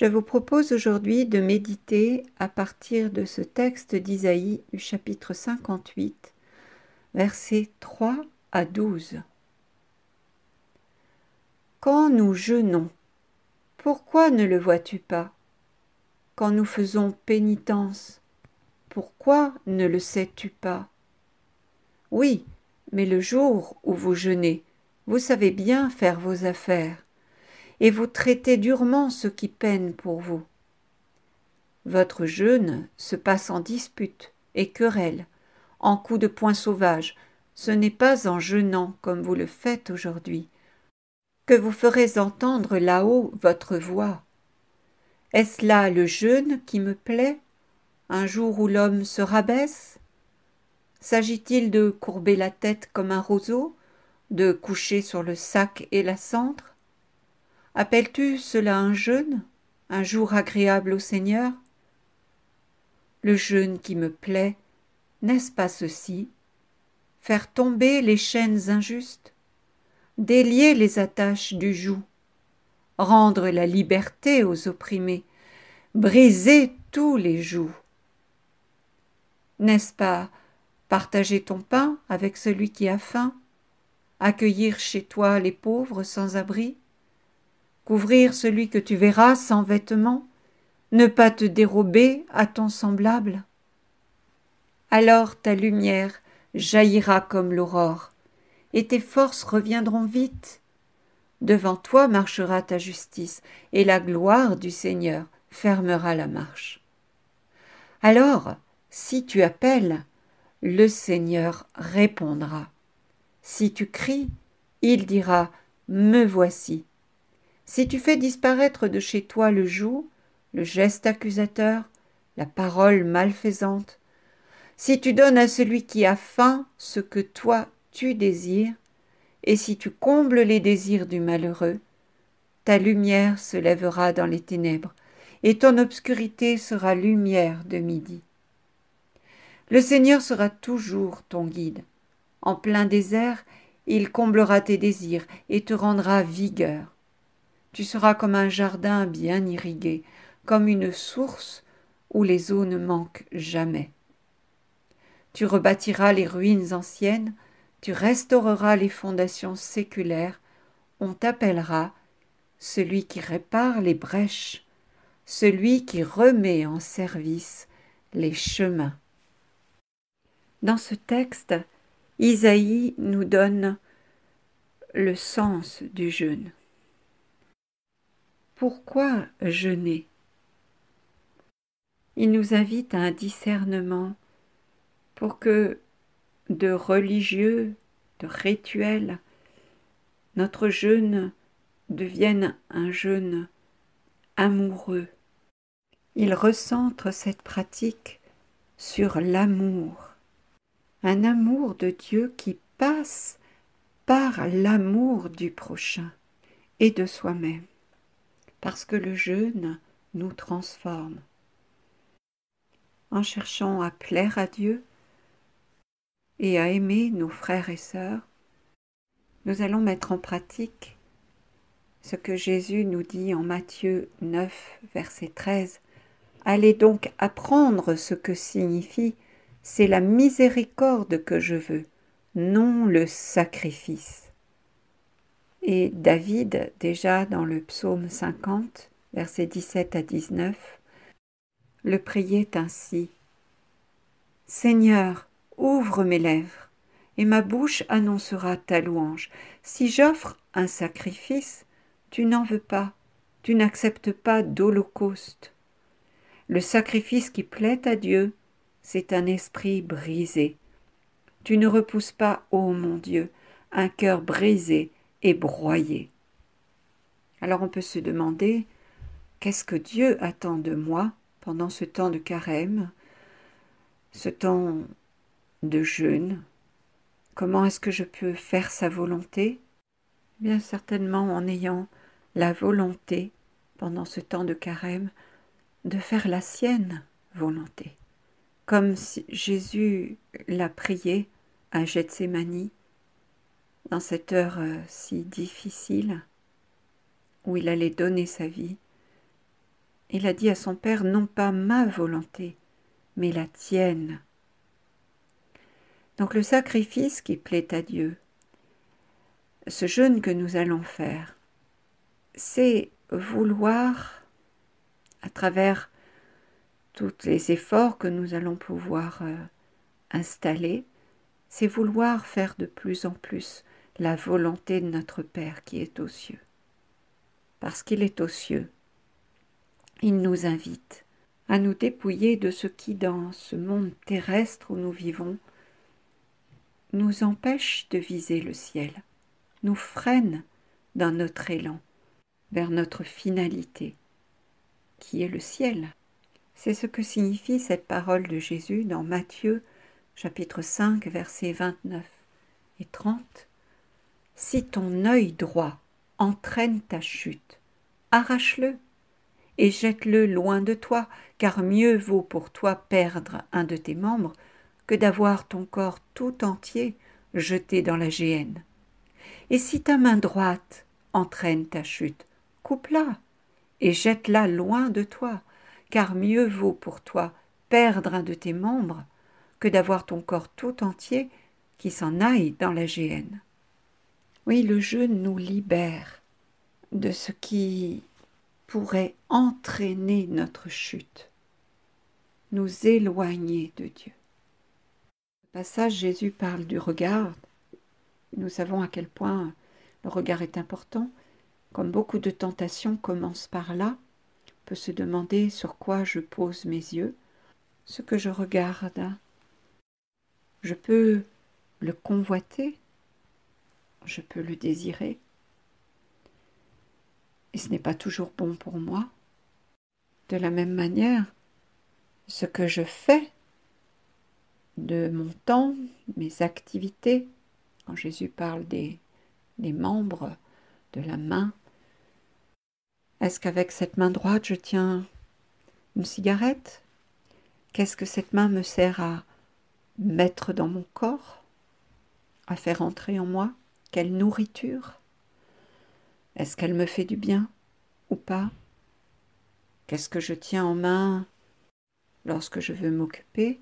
Je vous propose aujourd'hui de méditer à partir de ce texte d'Isaïe du chapitre 58, versets 3 à 12. Quand nous jeûnons, pourquoi ne le vois-tu pas? Quand nous faisons pénitence, pourquoi ne le sais-tu pas? Oui, mais le jour où vous jeûnez, vous savez bien faire vos affaires, et vous traitez durement ceux qui peinent pour vous. Votre jeûne se passe en disputes et querelles, en coups de poing sauvages. Ce n'est pas en jeûnant comme vous le faites aujourd'hui que vous ferez entendre là-haut votre voix. Est-ce là le jeûne qui me plaît, un jour où l'homme se rabaisse? S'agit-il de courber la tête comme un roseau, de coucher sur le sac et la cendre? Appelles-tu cela un jeûne, un jour agréable au Seigneur? Le jeûne qui me plaît, n'est-ce pas ceci? Faire tomber les chaînes injustes, délier les attaches du joug, rendre la liberté aux opprimés, briser tous les jougs. N'est-ce pas partager ton pain avec celui qui a faim, accueillir chez toi les pauvres sans abri, couvrir celui que tu verras sans vêtements, ne pas te dérober à ton semblable? Alors ta lumière jaillira comme l'aurore, et tes forces reviendront vite. Devant toi marchera ta justice, et la gloire du Seigneur fermera la marche. Alors, si tu appelles, le Seigneur répondra. Si tu cries, il dira « Me voici ». Si tu fais disparaître de chez toi le joug, le geste accusateur, la parole malfaisante, si tu donnes à celui qui a faim ce que toi tu désires, et si tu combles les désirs du malheureux, ta lumière se lèvera dans les ténèbres, et ton obscurité sera lumière de midi. Le Seigneur sera toujours ton guide. En plein désert, il comblera tes désirs et te rendra vigueur. Tu seras comme un jardin bien irrigué, comme une source où les eaux ne manquent jamais. Tu rebâtiras les ruines anciennes, tu restaureras les fondations séculaires, on t'appellera celui qui répare les brèches, celui qui remet en service les chemins. Dans ce texte, Isaïe nous donne le sens du jeûne. Pourquoi jeûner? Il nous invite à un discernement pour que de religieux, de rituels, notre jeûne devienne un jeûne amoureux. Il recentre cette pratique sur l'amour, un amour de Dieu qui passe par l'amour du prochain et de soi-même, parce que le jeûne nous transforme. En cherchant à plaire à Dieu et à aimer nos frères et sœurs, nous allons mettre en pratique ce que Jésus nous dit en Matthieu 9, verset 13. Allez donc apprendre ce que signifie « c'est la miséricorde que je veux, non le sacrifice ». Et David, déjà dans le psaume 50, versets 17 à 19, le priait ainsi. « Seigneur, ouvre mes lèvres, et ma bouche annoncera ta louange. Si j'offre un sacrifice, tu n'en veux pas, tu n'acceptes pas d'holocauste. Le sacrifice qui plaît à Dieu, c'est un esprit brisé. Tu ne repousses pas, ô mon Dieu, un cœur brisé et broyé. » Alors on peut se demander, qu'est-ce que Dieu attend de moi pendant ce temps de carême, ce temps de jeûne? Comment est-ce que je peux faire sa volonté? Bien certainement en ayant la volonté, pendant ce temps de carême, de faire la sienne volonté. Comme si Jésus l'a prié à Gethsémani, dans cette heure si difficile, où il allait donner sa vie, Il a dit à son Père, non pas ma volonté, mais la tienne. Donc le sacrifice qui plaît à Dieu, ce jeûne que nous allons faire, c'est vouloir, à travers tous les efforts que nous allons pouvoir installer, c'est vouloir faire de plus en plus la volonté de notre Père qui est aux cieux. Parce qu'il est aux cieux, il nous invite à nous dépouiller de ce qui, dans ce monde terrestre où nous vivons, nous empêche de viser le ciel, nous freine dans notre élan vers notre finalité, qui est le ciel. C'est ce que signifie cette parole de Jésus dans Matthieu, chapitre 5, versets 29 et 30. « Si ton œil droit entraîne ta chute, arrache-le et jette-le loin de toi, car mieux vaut pour toi perdre un de tes membres que d'avoir ton corps tout entier jeté dans la géhenne. Et si ta main droite entraîne ta chute, coupe-la et jette-la loin de toi, car mieux vaut pour toi perdre un de tes membres que d'avoir ton corps tout entier qui s'en aille dans la géhenne. » Oui, le jeûne nous libère de ce qui pourrait entraîner notre chute, nous éloigner de Dieu. Au passage, Jésus parle du regard. Nous savons à quel point le regard est important. Comme beaucoup de tentations commencent par là, on peut se demander sur quoi je pose mes yeux. Ce que je regarde, je peux le convoiter, je peux le désirer. Et ce n'est pas toujours bon pour moi. De la même manière, ce que je fais de mon temps, mes activités, quand Jésus parle des membres, de la main, est-ce qu'avec cette main droite je tiens une cigarette? Qu'est-ce que cette main me sert à mettre dans mon corps, à faire entrer en moi? Quelle nourriture? Est-ce qu'elle me fait du bien ou pas? Qu'est-ce que je tiens en main lorsque je veux m'occuper,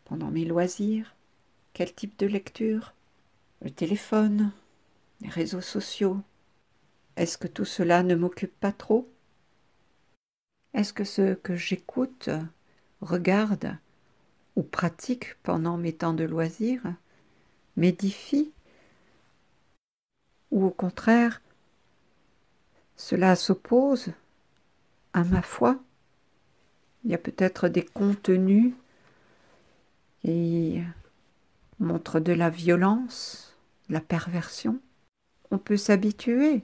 pendant mes loisirs? Quel type de lecture? Le téléphone, les réseaux sociaux. Est-ce que tout cela ne m'occupe pas trop? Est-ce que ce que j'écoute, regarde ou pratique pendant mes temps de loisirs m'édifie? Ou au contraire, cela s'oppose à ma foi? Il y a peut-être des contenus qui montrent de la violence, de la perversion. On peut s'habituer,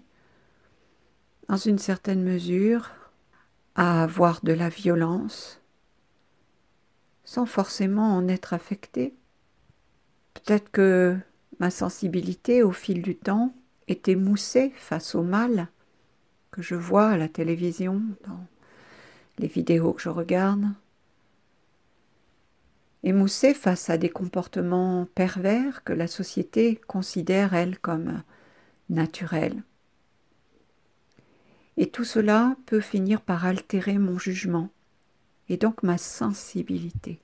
dans une certaine mesure, à avoir de la violence, sans forcément en être affecté. Peut-être que ma sensibilité, au fil du temps, est émoussée face au mal que je vois à la télévision, dans les vidéos que je regarde, émoussée face à des comportements pervers que la société considère, elle, comme naturels. Et tout cela peut finir par altérer mon jugement et donc ma sensibilité.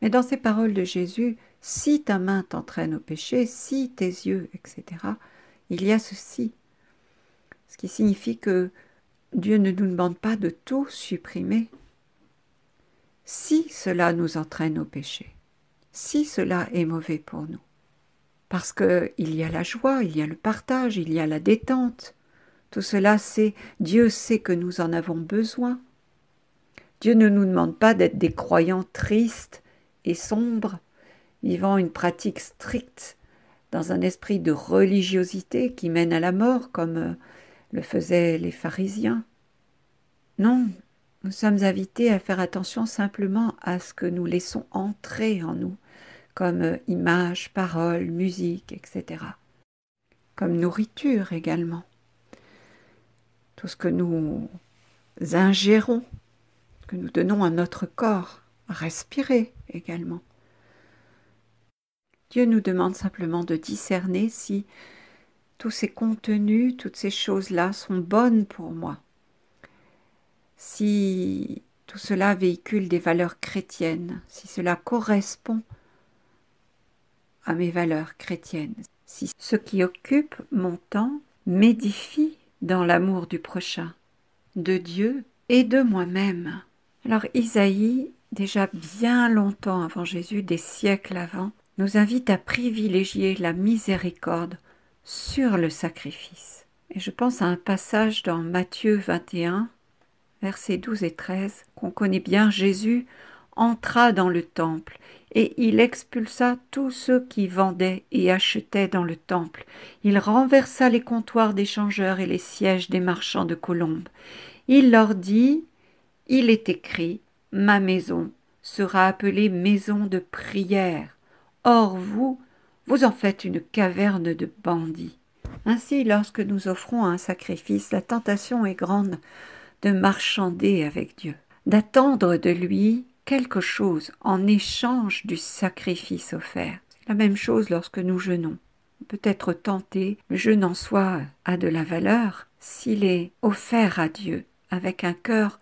Mais dans ces paroles de Jésus, si ta main t'entraîne au péché, si tes yeux, etc., il y a ceci. Ce qui signifie que Dieu ne nous demande pas de tout supprimer. Si cela nous entraîne au péché, si cela est mauvais pour nous, parce qu'il y a la joie, il y a le partage, il y a la détente, tout cela, Dieu sait que nous en avons besoin. Dieu ne nous demande pas d'être des croyants tristes et sombres, vivant une pratique stricte dans un esprit de religiosité qui mène à la mort, comme le faisaient les pharisiens. Non, nous sommes invités à faire attention simplement à ce que nous laissons entrer en nous, comme images, paroles, musique, etc. Comme nourriture également. Tout ce que nous ingérons, que nous donnons à notre corps, à respirer également. Dieu nous demande simplement de discerner si tous ces contenus, toutes ces choses-là sont bonnes pour moi, si tout cela véhicule des valeurs chrétiennes, si cela correspond à mes valeurs chrétiennes, si ce qui occupe mon temps m'édifie dans l'amour du prochain, de Dieu et de moi-même. Alors Isaïe, déjà bien longtemps avant Jésus, des siècles avant, nous invite à privilégier la miséricorde sur le sacrifice. Et je pense à un passage dans Matthieu 21, versets 12 et 13, qu'on connaît bien. Jésus entra dans le temple et il expulsa tous ceux qui vendaient et achetaient dans le temple. Il renversa les comptoirs des changeurs et les sièges des marchands de colombes. Il leur dit, « Il est écrit, ma maison sera appelée maison de prière. Or vous, vous en faites une caverne de bandits. » Ainsi, lorsque nous offrons un sacrifice, la tentation est grande de marchander avec Dieu, d'attendre de lui quelque chose en échange du sacrifice offert. C'est la même chose lorsque nous jeûnons. On peut être tenté, le jeûne en soi a de la valeur s'il est offert à Dieu avec un cœur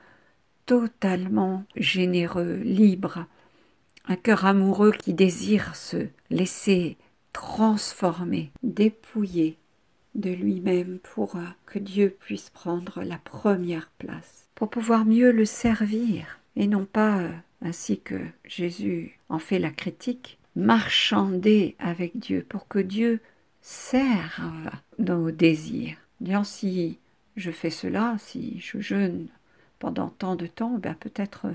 totalement généreux, libre, un cœur amoureux qui désire se laisser transformer, dépouiller de lui-même pour que Dieu puisse prendre la première place, pour pouvoir mieux le servir, et non pas, ainsi que Jésus en fait la critique, marchander avec Dieu pour que Dieu serve nos désirs. Disant, si je fais cela, si je jeûne pendant tant de temps, ben peut-être,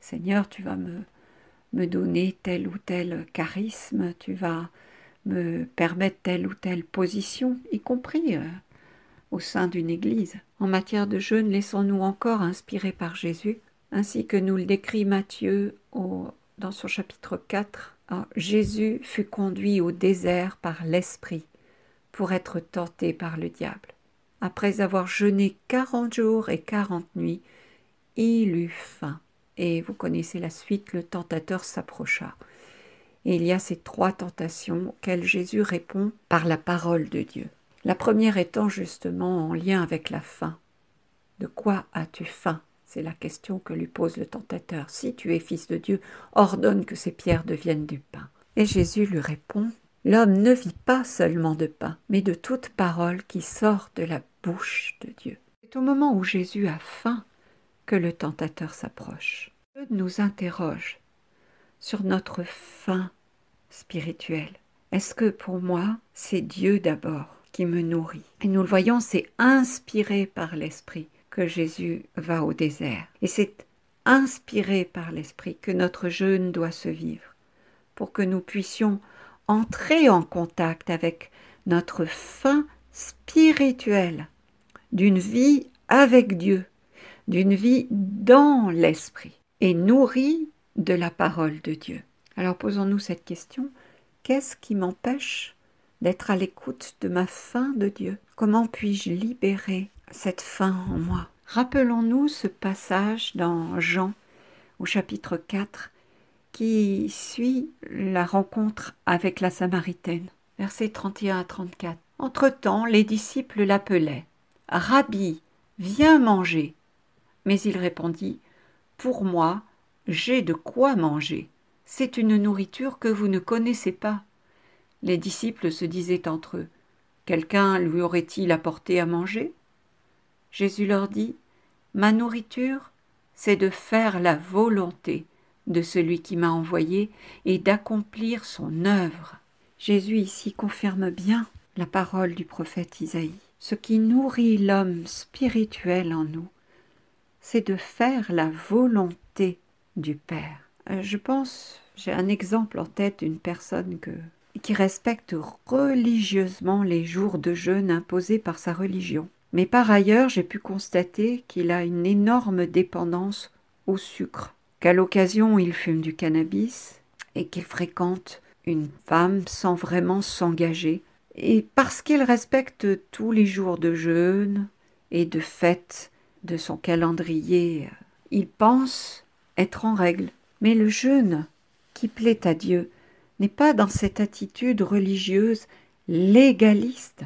Seigneur, tu vas me donner tel ou tel charisme, tu vas me permettre telle ou telle position, y compris au sein d'une église. En matière de jeûne, laissons-nous encore inspirer par Jésus, ainsi que nous le décrit Matthieu dans son chapitre 4. Alors, Jésus fut conduit au désert par l'Esprit pour être tenté par le diable. Après avoir jeûné 40 jours et 40 nuits, il eut faim. Et vous connaissez la suite, le tentateur s'approcha. Et il y a ces 3 tentations auxquelles Jésus répond par la parole de Dieu. La première étant justement en lien avec la faim. De quoi as-tu faim? C'est la question que lui pose le tentateur. Si tu es fils de Dieu, ordonne que ces pierres deviennent du pain. Et Jésus lui répond, l'homme ne vit pas seulement de pain, mais de toute parole qui sort de la bouche de Dieu. C'est au moment où Jésus a faim que le tentateur s'approche. Dieu nous interroge sur notre faim spirituelle. Est-ce que pour moi, c'est Dieu d'abord qui me nourrit? Et nous le voyons, c'est inspiré par l'Esprit que Jésus va au désert. Et c'est inspiré par l'Esprit que notre jeûne doit se vivre, pour que nous puissions entrer en contact avec notre faim spirituelle, d'une vie avec Dieu, d'une vie dans l'Esprit, et nourrie de la parole de Dieu. Alors posons-nous cette question, qu'est-ce qui m'empêche d'être à l'écoute de ma faim de Dieu? Comment puis-je libérer cette faim en moi? Rappelons-nous ce passage dans Jean au chapitre 4 qui suit la rencontre avec la Samaritaine, versets 31 à 34. Entre-temps, les disciples l'appelaient « Rabbi, viens manger !» Mais il répondit « Pour moi, j'ai de quoi manger. C'est une nourriture que vous ne connaissez pas. » Les disciples se disaient entre eux « Quelqu'un lui aurait-il apporté à manger ?» Jésus leur dit « Ma nourriture, c'est de faire la volonté de celui qui m'a envoyé et d'accomplir son œuvre. » Jésus ici confirme bien la parole du prophète Isaïe. Ce qui nourrit l'homme spirituel en nous, c'est de faire la volonté du Père. Je pense, j'ai un exemple en tête d'une personne qui respecte religieusement les jours de jeûne imposés par sa religion. Mais par ailleurs, j'ai pu constater qu'il a une énorme dépendance au sucre, qu'à l'occasion il fume du cannabis et qu'il fréquente une femme sans vraiment s'engager. Et parce qu'il respecte tous les jours de jeûne et de fête de son calendrier, il pense être en règle. Mais le jeûne qui plaît à Dieu n'est pas dans cette attitude religieuse légaliste,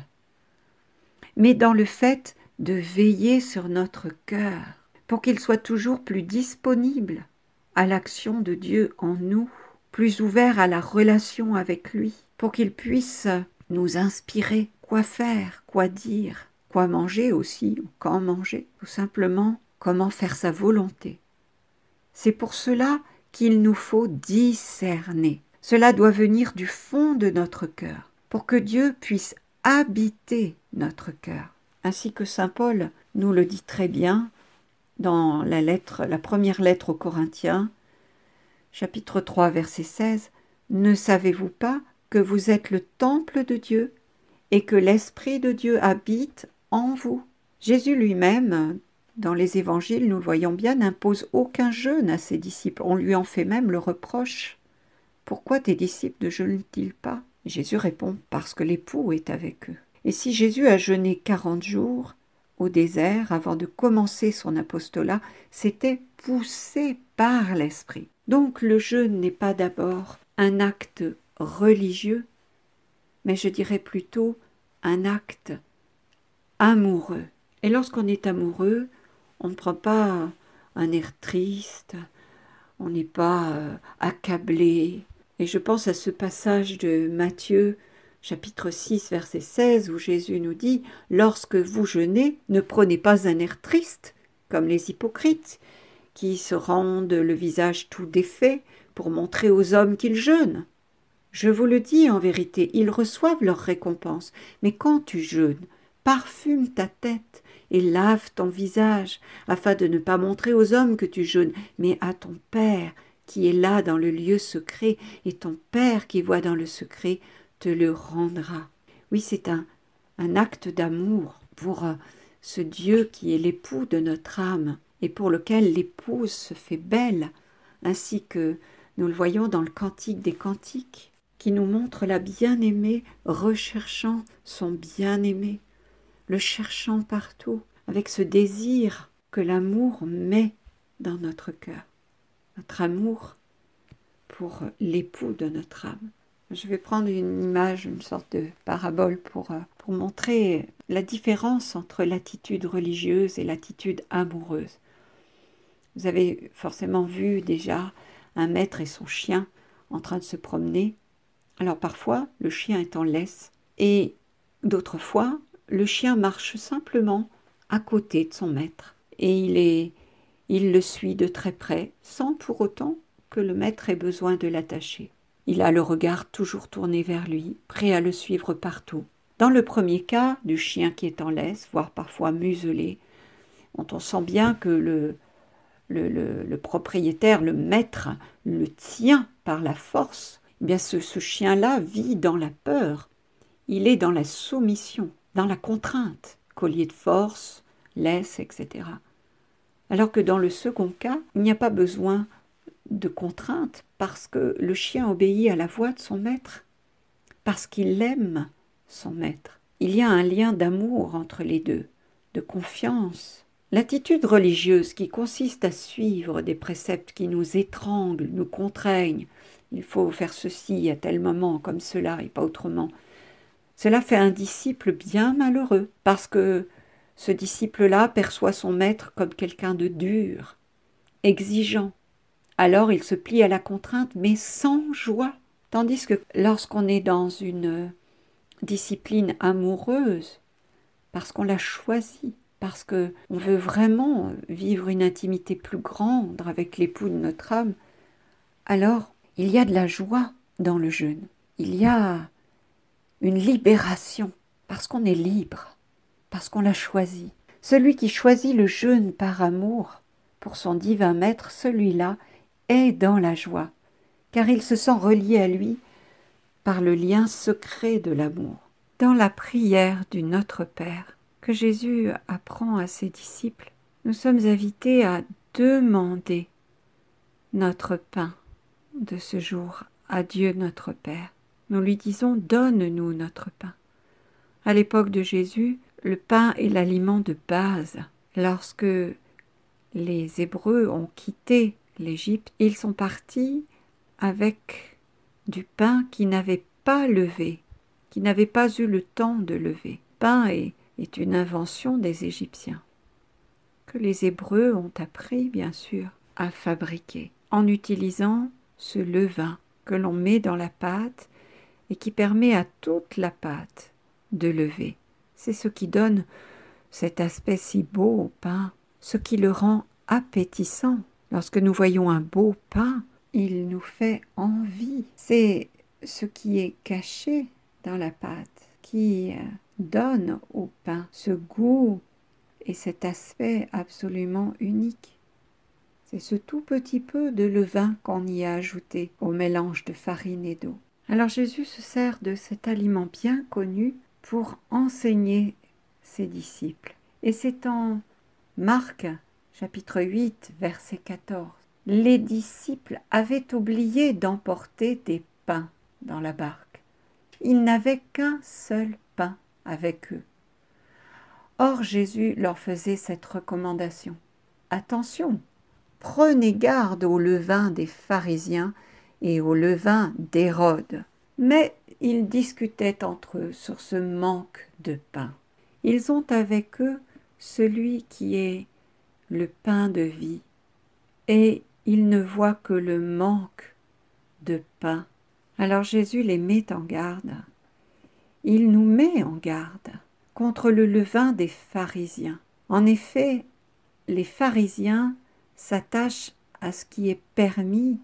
mais dans le fait de veiller sur notre cœur, pour qu'il soit toujours plus disponible à l'action de Dieu en nous, plus ouvert à la relation avec lui, pour qu'il puisse nous inspirer quoi faire, quoi dire, quoi manger aussi, ou quand manger, tout simplement comment faire sa volonté. C'est pour cela qu'il nous faut discerner. Cela doit venir du fond de notre cœur, pour que Dieu puisse habiter notre cœur. Ainsi que saint Paul nous le dit très bien dans la première lettre aux Corinthiens, chapitre 3, verset 16, « Ne savez-vous pas que vous êtes le temple de Dieu et que l'Esprit de Dieu habite en vous ?» Jésus lui-même, dans les évangiles, nous le voyons bien, n'impose aucun jeûne à ses disciples. On lui en fait même le reproche. « Pourquoi tes disciples ne jeûnent-ils pas ?» Jésus répond « Parce que l'époux est avec eux. » Et si Jésus a jeûné 40 jours au désert avant de commencer son apostolat, c'était poussé par l'Esprit. Donc le jeûne n'est pas d'abord un acte religieux, mais je dirais plutôt un acte amoureux. Et lorsqu'on est amoureux, on ne prend pas un air triste, on n'est pas accablé. Et je pense à ce passage de Matthieu, chapitre 6, verset 16, où Jésus nous dit « Lorsque vous jeûnez, ne prenez pas un air triste, comme les hypocrites, qui se rendent le visage tout défait pour montrer aux hommes qu'ils jeûnent. Je vous le dis en vérité, ils reçoivent leur récompense. Mais quand tu jeûnes, parfume ta tête et lave ton visage, afin de ne pas montrer aux hommes que tu jeûnes, mais à ton Père qui est là dans le lieu secret, et ton Père qui voit dans le secret te le rendra. » Oui, c'est un acte d'amour pour ce Dieu qui est l'époux de notre âme, et pour lequel l'épouse se fait belle, ainsi que nous le voyons dans le Cantique des Cantiques, qui nous montre la bien-aimée recherchant son bien-aimé, le cherchant partout, avec ce désir que l'amour met dans notre cœur, notre amour pour l'époux de notre âme. Je vais prendre une image, une sorte de parabole pour montrer la différence entre l'attitude religieuse et l'attitude amoureuse. Vous avez forcément vu déjà un maître et son chien en train de se promener. Alors parfois, le chien est en laisse et d'autres fois, le chien marche simplement à côté de son maître et il le suit de très près sans pour autant que le maître ait besoin de l'attacher. Il a le regard toujours tourné vers lui, prêt à le suivre partout. Dans le premier cas, du chien qui est en laisse, voire parfois muselé, dont on sent bien que le propriétaire, le maître, le tient par la force, eh bien ce chien-là vit dans la peur. Il est dans la soumission, dans la contrainte, collier de force, laisse, etc. Alors que dans le second cas, il n'y a pas besoin de contrainte parce que le chien obéit à la voix de son maître, parce qu'il aime son maître. Il y a un lien d'amour entre les deux, de confiance. L'attitude religieuse qui consiste à suivre des préceptes qui nous étranglent, nous contraignent, il faut faire ceci à tel moment comme cela et pas autrement, cela fait un disciple bien malheureux parce que ce disciple-là perçoit son maître comme quelqu'un de dur, exigeant. Alors il se plie à la contrainte mais sans joie. Tandis que lorsqu'on est dans une discipline amoureuse, parce qu'on l'a choisi, parce qu'on veut vraiment vivre une intimité plus grande avec l'époux de notre âme, alors il y a de la joie dans le jeûne. Il y a une libération, parce qu'on est libre, parce qu'on l'a choisi. Celui qui choisit le jeûne par amour pour son divin maître, celui-là est dans la joie, car il se sent relié à lui par le lien secret de l'amour. Dans la prière du Notre Père que Jésus apprend à ses disciples, nous sommes invités à demander notre pain de ce jour à Dieu notre Père. Nous lui disons « Donne-nous notre pain ». À l'époque de Jésus, le pain est l'aliment de base. Lorsque les Hébreux ont quitté l'Égypte, ils sont partis avec du pain qui n'avait pas levé, qui n'avait pas eu le temps de lever. Le pain est une invention des Égyptiens. que les Hébreux ont appris, bien sûr, à fabriquer en utilisant ce levain que l'on met dans la pâte et qui permet à toute la pâte de lever. C'est ce qui donne cet aspect si beau au pain, ce qui le rend appétissant. Lorsque nous voyons un beau pain, il nous fait envie. C'est ce qui est caché dans la pâte qui donne au pain ce goût et cet aspect absolument unique. C'est ce tout petit peu de levain qu'on y a ajouté au mélange de farine et d'eau. Alors Jésus se sert de cet aliment bien connu pour enseigner ses disciples. Et c'est en Marc, chapitre 8, verset 14. Les disciples avaient oublié d'emporter des pains dans la barque. Ils n'avaient qu'un seul pain avec eux. Or Jésus leur faisait cette recommandation. Attention, prenez garde au levain des pharisiens et au levain d'Hérode. Mais ils discutaient entre eux sur ce manque de pain. Ils ont avec eux celui qui est le pain de vie, et ils ne voient que le manque de pain. Alors Jésus les met en garde. Il nous met en garde contre le levain des pharisiens. En effet, les pharisiens s'attachent à ce qui est permis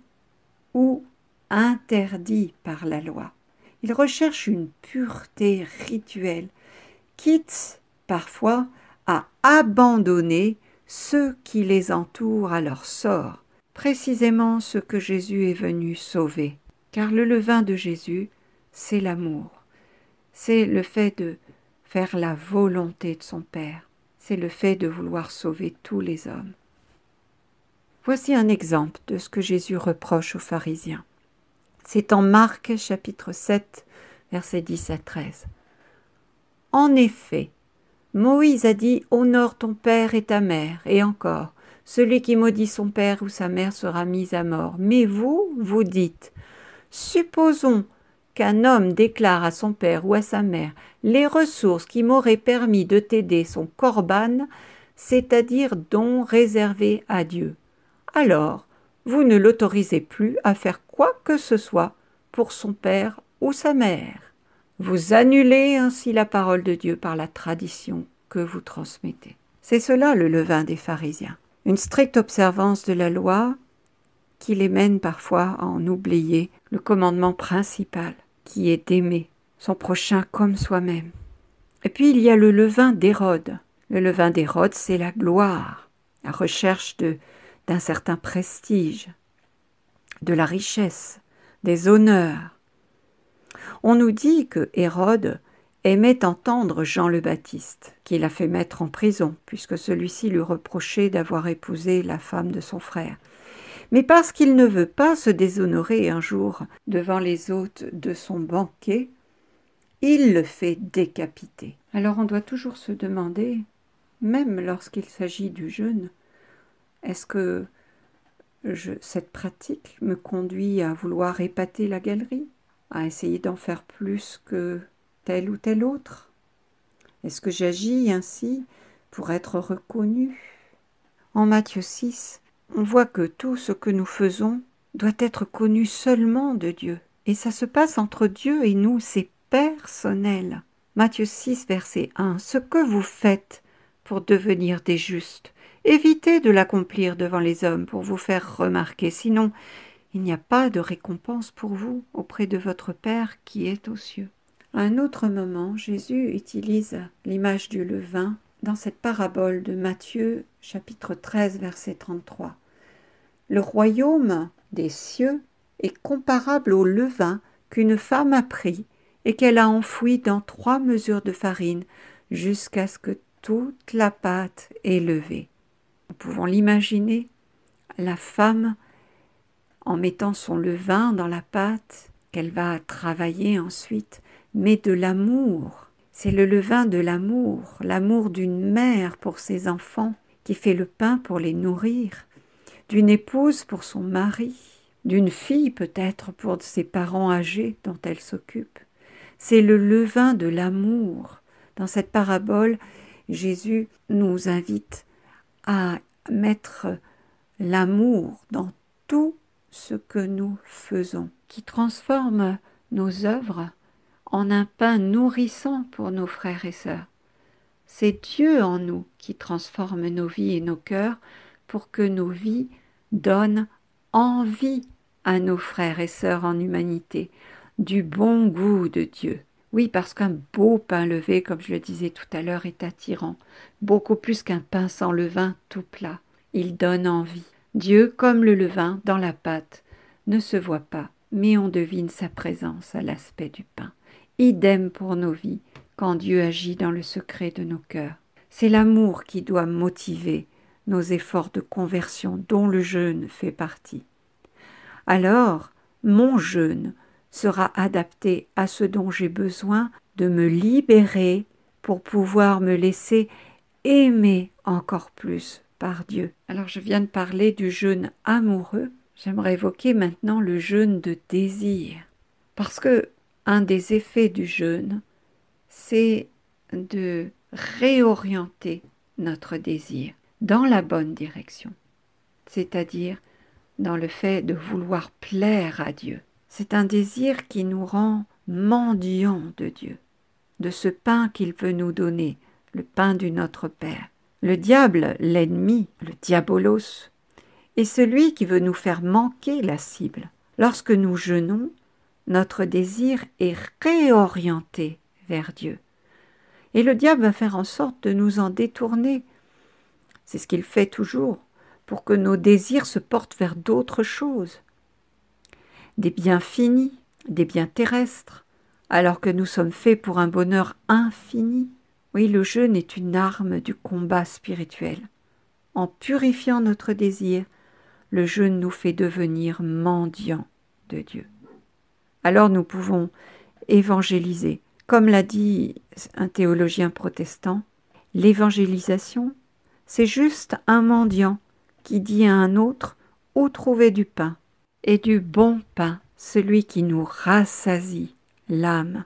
ou interdit par la loi. Ils recherchent une pureté rituelle, quitte parfois à abandonner ceux qui les entourent à leur sort, précisément ce que Jésus est venu sauver. Car le levain de Jésus, c'est l'amour, c'est le fait de faire la volonté de son Père, c'est le fait de vouloir sauver tous les hommes. Voici un exemple de ce que Jésus reproche aux pharisiens. C'est en Marc chapitre 7, versets 10 à 13. En effet, Moïse a dit « Honore ton père et ta mère » et encore « Celui qui maudit son père ou sa mère sera mis à mort. » Mais vous, vous dites « Supposons qu'un homme déclare à son père ou à sa mère « Les ressources qui m'auraient permis de t'aider sont corban, c'est-à-dire dons réservés à Dieu. » Alors, vous ne l'autorisez plus à faire quoi que ce soit pour son père ou sa mère. Vous annulez ainsi la parole de Dieu par la tradition que vous transmettez. C'est cela le levain des pharisiens. Une stricte observance de la loi qui les mène parfois à en oublier le commandement principal, qui est d'aimer son prochain comme soi-même. Et puis il y a le levain d'Hérode. Le levain d'Hérode, c'est la gloire, la recherche d'un certain prestige, de la richesse, des honneurs. On nous dit que Hérode aimait entendre Jean le Baptiste, qu'il a fait mettre en prison, puisque celui-ci lui reprochait d'avoir épousé la femme de son frère. Mais parce qu'il ne veut pas se déshonorer un jour devant les hôtes de son banquet, il le fait décapiter. Alors on doit toujours se demander, même lorsqu'il s'agit du jeûne, est-ce que cette pratique me conduit à vouloir épater la galerie, à essayer d'en faire plus que tel ou tel autre? Est-ce que j'agis ainsi pour être reconnu? En Matthieu 6, on voit que tout ce que nous faisons doit être connu seulement de Dieu. Et ça se passe entre Dieu et nous, c'est personnel. Matthieu 6, verset 1. Ce que vous faites pour devenir des justes, évitez de l'accomplir devant les hommes pour vous faire remarquer, sinon il n'y a pas de récompense pour vous auprès de votre Père qui est aux cieux. À un autre moment, Jésus utilise l'image du levain dans cette parabole de Matthieu, chapitre 13, verset 33. Le royaume des cieux est comparable au levain qu'une femme a pris et qu'elle a enfoui dans 3 mesures de farine jusqu'à ce que toute la pâte est levée. Nous pouvons l'imaginer, la femme, en mettant son levain dans la pâte, qu'elle va travailler ensuite, met de l'amour. C'est le levain de l'amour d'une mère pour ses enfants, qui fait le pain pour les nourrir, d'une épouse pour son mari, d'une fille peut-être pour ses parents âgés dont elle s'occupe. C'est le levain de l'amour. Dans cette parabole, Jésus nous invite à mettre l'amour dans tout ce que nous faisons, qui transforme nos œuvres en un pain nourrissant pour nos frères et sœurs. C'est Dieu en nous qui transforme nos vies et nos cœurs pour que nos vies donnent envie à nos frères et sœurs en humanité, du bon goût de Dieu. Oui, parce qu'un beau pain levé, comme je le disais tout à l'heure, est attirant, beaucoup plus qu'un pain sans levain tout plat. Il donne envie. Dieu, comme le levain dans la pâte, ne se voit pas, mais on devine sa présence à l'aspect du pain. Idem pour nos vies, quand Dieu agit dans le secret de nos cœurs. C'est l'amour qui doit motiver nos efforts de conversion dont le jeûne fait partie. Alors, mon jeûne sera adapté à ce dont j'ai besoin de me libérer pour pouvoir me laisser aimer encore plus par Dieu. Alors, je viens de parler du jeûne amoureux. J'aimerais évoquer maintenant le jeûne de désir. Parce que un des effets du jeûne, c'est de réorienter notre désir dans la bonne direction, c'est-à-dire dans le fait de vouloir plaire à Dieu. C'est un désir qui nous rend mendiants de Dieu, de ce pain qu'il veut nous donner, le pain du Notre Père. Le diable, l'ennemi, le diabolos, est celui qui veut nous faire manquer la cible. Lorsque nous jeûnons, notre désir est réorienté vers Dieu. Et le diable va faire en sorte de nous en détourner. C'est ce qu'il fait toujours, pour que nos désirs se portent vers d'autres choses. Des biens finis, des biens terrestres, alors que nous sommes faits pour un bonheur infini. Oui, le jeûne est une arme du combat spirituel. En purifiant notre désir, le jeûne nous fait devenir mendiants de Dieu. Alors nous pouvons évangéliser. Comme l'a dit un théologien protestant, l'évangélisation, c'est juste un mendiant qui dit à un autre où trouver du pain, et du bon pain, celui qui nous rassasie l'âme.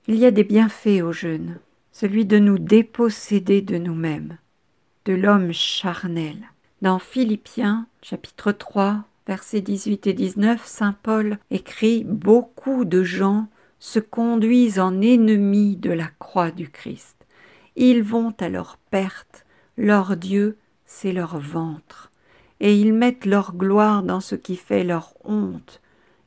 Il y a des bienfaits au jeûne, celui de nous déposséder de nous-mêmes, de l'homme charnel. Dans Philippiens, chapitre 3, versets 18 et 19, saint Paul écrit « Beaucoup de gens se conduisent en ennemis de la croix du Christ. Ils vont à leur perte, leur Dieu, c'est leur ventre. Et ils mettent leur gloire dans ce qui fait leur honte.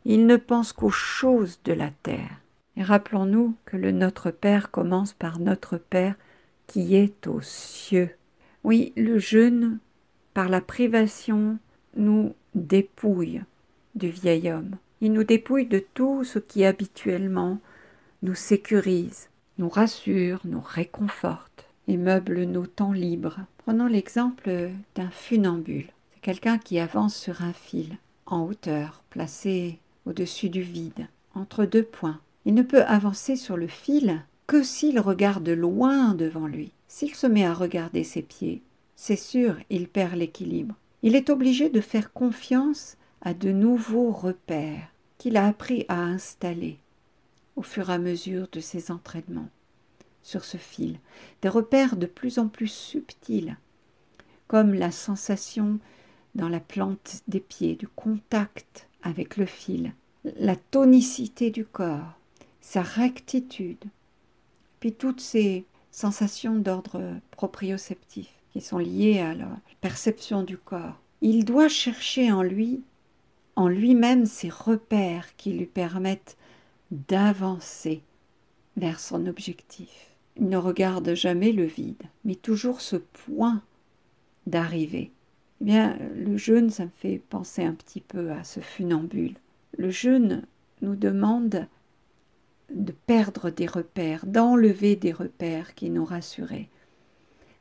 Ils ne pensent qu'aux choses de la terre. » Et rappelons-nous que le Notre Père commence par Notre Père qui est aux cieux. Oui, le jeûne, par la privation, nous dépouille du vieil homme. Il nous dépouille de tout ce qui habituellement nous sécurise, nous rassure, nous réconforte et meuble nos temps libres. Prenons l'exemple d'un funambule. C'est quelqu'un qui avance sur un fil, en hauteur, placé au-dessus du vide, entre deux points. Il ne peut avancer sur le fil que s'il regarde loin devant lui. S'il se met à regarder ses pieds, c'est sûr, il perd l'équilibre. Il est obligé de faire confiance à de nouveaux repères qu'il a appris à installer au fur et à mesure de ses entraînements sur ce fil. Des repères de plus en plus subtils, comme la sensation dans la plante des pieds, du contact avec le fil, la tonicité du corps, sa rectitude, puis toutes ces sensations d'ordre proprioceptif qui sont liées à la perception du corps. Il doit chercher en lui-même ces repères qui lui permettent d'avancer vers son objectif. Il ne regarde jamais le vide, mais toujours ce point d'arrivée. Eh bien, le jeûne, ça me fait penser un petit peu à ce funambule. Le jeûne nous demande de perdre des repères, d'enlever des repères qui nous rassuraient.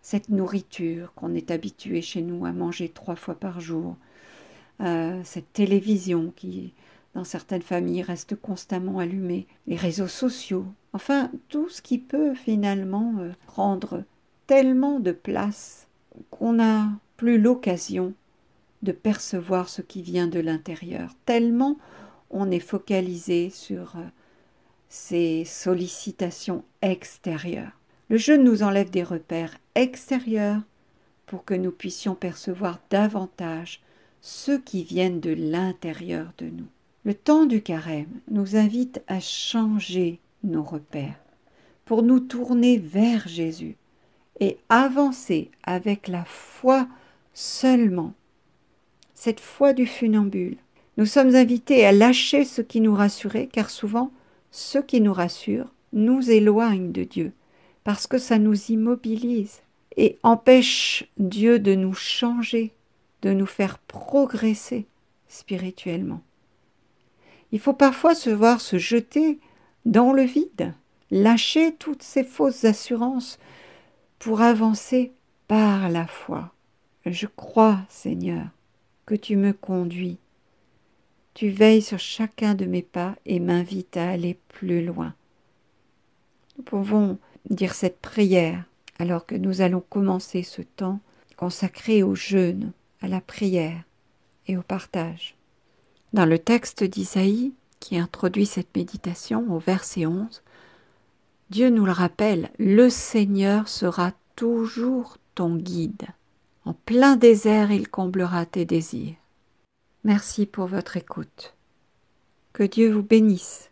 Cette nourriture qu'on est habitué chez nous à manger 3 fois par jour, cette télévision qui, dans certaines familles, reste constamment allumée, les réseaux sociaux, enfin tout ce qui peut finalement prendre tellement de place qu'on n'a plus l'occasion de percevoir ce qui vient de l'intérieur, tellement on est focalisé sur ces sollicitations extérieures. Le jeûne nous enlève des repères extérieurs pour que nous puissions percevoir davantage ceux qui viennent de l'intérieur de nous. Le temps du carême nous invite à changer nos repères pour nous tourner vers Jésus et avancer avec la foi seulement, cette foi du funambule. Nous sommes invités à lâcher ce qui nous rassurait, car souvent, ce qui nous rassure nous éloigne de Dieu, parce que ça nous immobilise et empêche Dieu de nous changer, de nous faire progresser spirituellement. Il faut parfois se jeter dans le vide, lâcher toutes ces fausses assurances pour avancer par la foi. Je crois, Seigneur, que tu me conduis. Tu veilles sur chacun de mes pas et m'invites à aller plus loin. Nous pouvons dire cette prière alors que nous allons commencer ce temps consacré au jeûne, à la prière et au partage. Dans le texte d'Isaïe qui introduit cette méditation au verset 11, Dieu nous le rappelle, le Seigneur sera toujours ton guide. En plein désert, il comblera tes désirs. Merci pour votre écoute. Que Dieu vous bénisse.